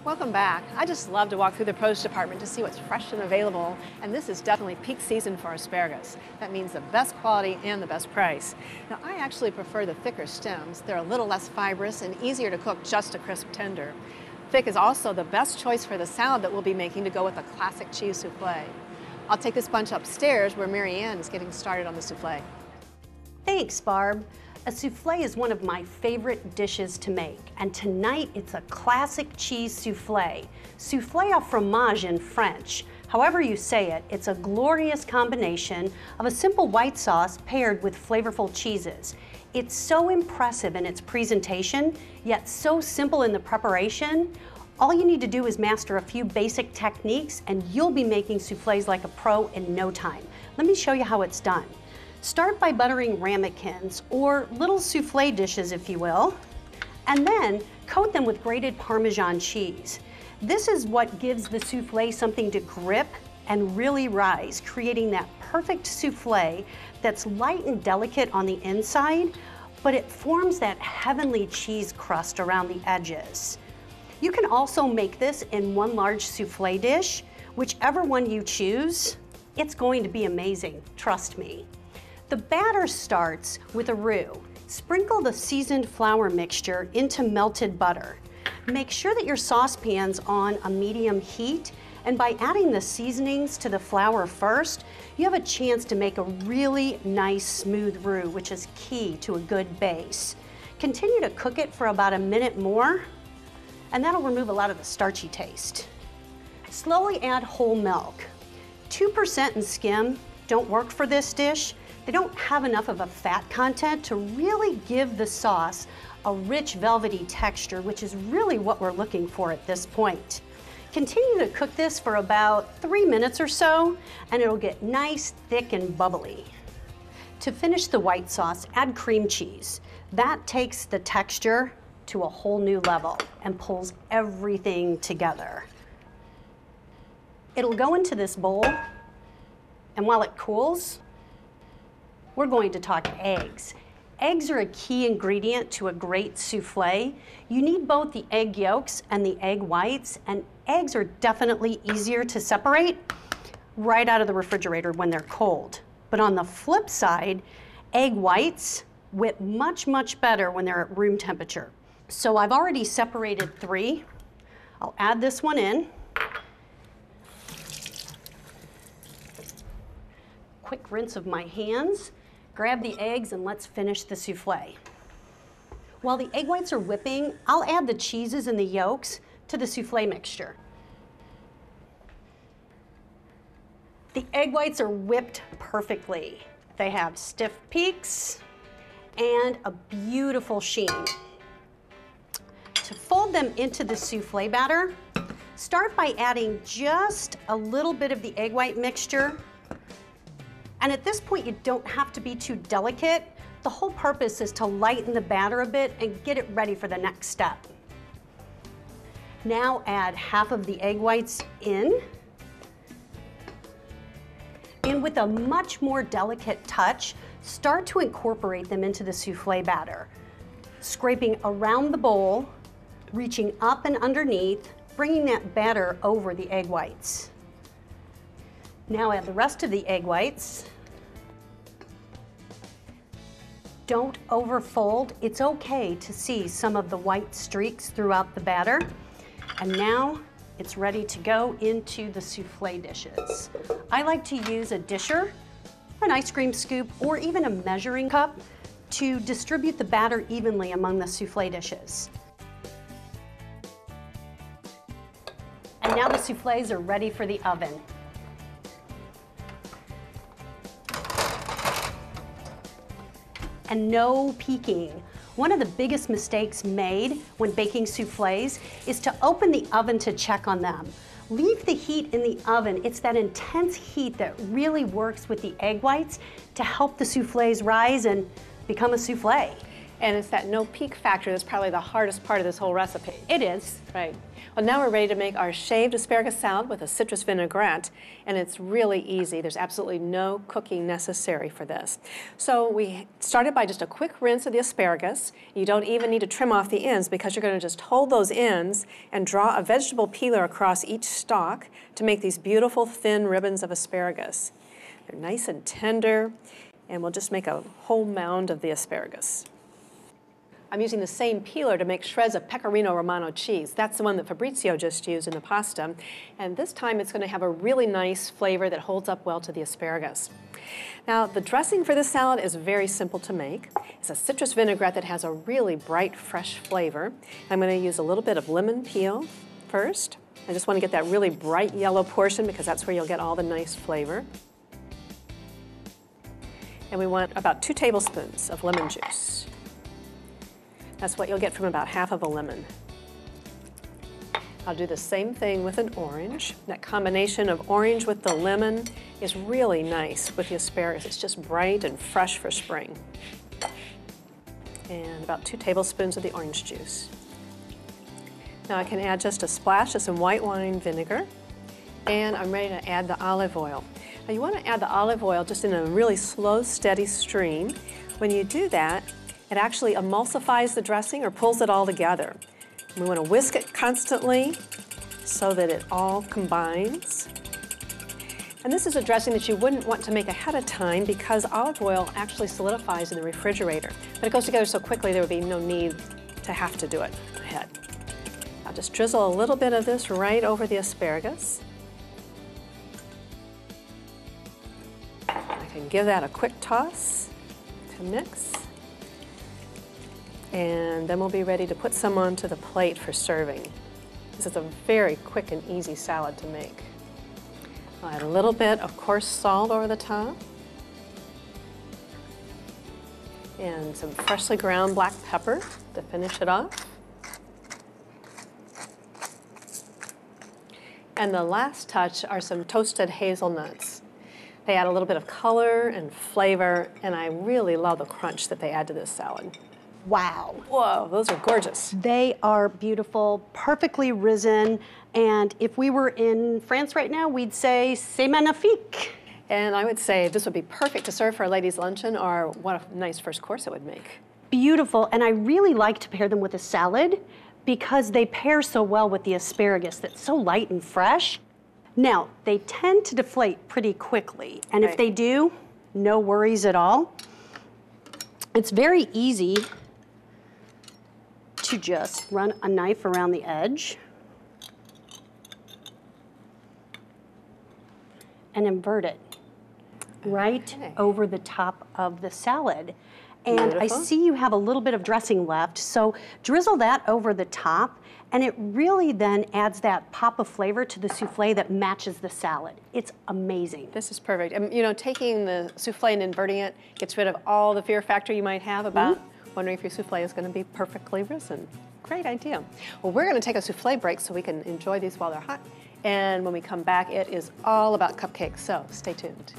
Welcome back. I just love to walk through the produce department to see what's fresh and available, and this is definitely peak season for asparagus. That means the best quality and the best price. Now, I actually prefer the thicker stems. They're a little less fibrous and easier to cook just a crisp tender. Thick is also the best choice for the salad that we'll be making to go with a classic cheese souffle. I'll take this bunch upstairs where Marianne is getting started on the souffle. Thanks, Barb. A souffle is one of my favorite dishes to make, and tonight it's a classic cheese souffle. Souffle au fromage in French. However you say it, it's a glorious combination of a simple white sauce paired with flavorful cheeses. It's so impressive in its presentation, yet so simple in the preparation. All you need to do is master a few basic techniques and you'll be making souffles like a pro in no time. Let me show you how it's done. Start by buttering ramekins, or little souffle dishes if you will, and then coat them with grated Parmesan cheese. This is what gives the souffle something to grip and really rise, creating that perfect souffle that's light and delicate on the inside, but it forms that heavenly cheese crust around the edges. You can also make this in one large souffle dish. Whichever one you choose, it's going to be amazing, trust me. The batter starts with a roux. Sprinkle the seasoned flour mixture into melted butter. Make sure that your saucepan's on a medium heat, and by adding the seasonings to the flour first, you have a chance to make a really nice smooth roux, which is key to a good base. Continue to cook it for about a minute more, and that'll remove a lot of the starchy taste. Slowly add whole milk. 2% and skim don't work for this dish. They don't have enough of a fat content to really give the sauce a rich velvety texture, which is really what we're looking for at this point. Continue to cook this for about 3 minutes or so, and it'll get nice, thick, and bubbly. To finish the white sauce, add cream cheese. That takes the texture to a whole new level and pulls everything together. It'll go into this bowl, and while it cools, we're going to talk eggs. Eggs are a key ingredient to a great souffle. You need both the egg yolks and the egg whites, and eggs are definitely easier to separate right out of the refrigerator when they're cold. But on the flip side, egg whites whip much, much better when they're at room temperature. So I've already separated 3. I'll add this one in. Quick rinse of my hands. Grab the eggs and let's finish the souffle. While the egg whites are whipping, I'll add the cheeses and the yolks to the souffle mixture. The egg whites are whipped perfectly. They have stiff peaks and a beautiful sheen. To fold them into the souffle batter, start by adding just a little bit of the egg white mixture. And at this point, you don't have to be too delicate. The whole purpose is to lighten the batter a bit and get it ready for the next step. Now add half of the egg whites in. And with a much more delicate touch, start to incorporate them into the souffle batter. Scraping around the bowl, reaching up and underneath, bringing that batter over the egg whites. Now add the rest of the egg whites. Don't overfold. It's okay to see some of the white streaks throughout the batter. And now it's ready to go into the souffle dishes. I like to use a disher, an ice cream scoop, or even a measuring cup to distribute the batter evenly among the souffle dishes. And now the souffles are ready for the oven. And no peeking. One of the biggest mistakes made when baking souffles is to open the oven to check on them. Leave the heat in the oven. It's that intense heat that really works with the egg whites to help the souffles rise and become a souffle. And it's that no peak factor that's probably the hardest part of this whole recipe. It is. Right. Well, now we're ready to make our shaved asparagus salad with a citrus vinaigrette, and it's really easy. There's absolutely no cooking necessary for this. So we started by just a quick rinse of the asparagus. You don't even need to trim off the ends because you're going to just hold those ends and draw a vegetable peeler across each stalk to make these beautiful thin ribbons of asparagus. They're nice and tender, and we'll just make a whole mound of the asparagus. I'm using the same peeler to make shreds of Pecorino Romano cheese. That's the one that Fabrizio just used in the pasta. And this time it's going to have a really nice flavor that holds up well to the asparagus. Now, the dressing for this salad is very simple to make. It's a citrus vinaigrette that has a really bright, fresh flavor. I'm going to use a little bit of lemon peel first. I just want to get that really bright yellow portion because that's where you'll get all the nice flavor. And we want about 2 tablespoons of lemon juice. That's what you'll get from about half of a lemon. I'll do the same thing with an orange. That combination of orange with the lemon is really nice with the asparagus. It's just bright and fresh for spring. And about 2 tablespoons of the orange juice. Now I can add just a splash of some white wine vinegar, and I'm ready to add the olive oil. Now you want to add the olive oil just in a really slow, steady stream. When you do that, it actually emulsifies the dressing or pulls it all together. We want to whisk it constantly so that it all combines. And this is a dressing that you wouldn't want to make ahead of time because olive oil actually solidifies in the refrigerator. But it goes together so quickly there would be no need to have to do it ahead. I'll just drizzle a little bit of this right over the asparagus. I can give that a quick toss to mix. And then we'll be ready to put some onto the plate for serving. This is a very quick and easy salad to make. I'll add a little bit of coarse salt over the top. And some freshly ground black pepper to finish it off. And the last touch are some toasted hazelnuts. They add a little bit of color and flavor, and I really love the crunch that they add to this salad. Wow. Whoa, those are gorgeous. They are beautiful, perfectly risen, and if we were in France right now, we'd say c'est magnifique. And I would say this would be perfect to serve for a ladies' luncheon, or what a nice first course it would make. Beautiful, and I really like to pair them with a salad because they pair so well with the asparagus that's so light and fresh. Now, they tend to deflate pretty quickly, and if they do, no worries at all. It's very easy to just run a knife around the edge and invert it right over the top of the salad. And beautiful. I see you have a little bit of dressing left, so drizzle that over the top, and it really then adds that pop of flavor to the souffle that matches the salad. It's amazing. This is perfect. And you know, taking the souffle and inverting it gets rid of all the fear factor you might have about wondering if your souffle is going to be perfectly risen. Great idea. Well, we're going to take a souffle break so we can enjoy these while they're hot. And when we come back, it is all about cupcakes, so stay tuned.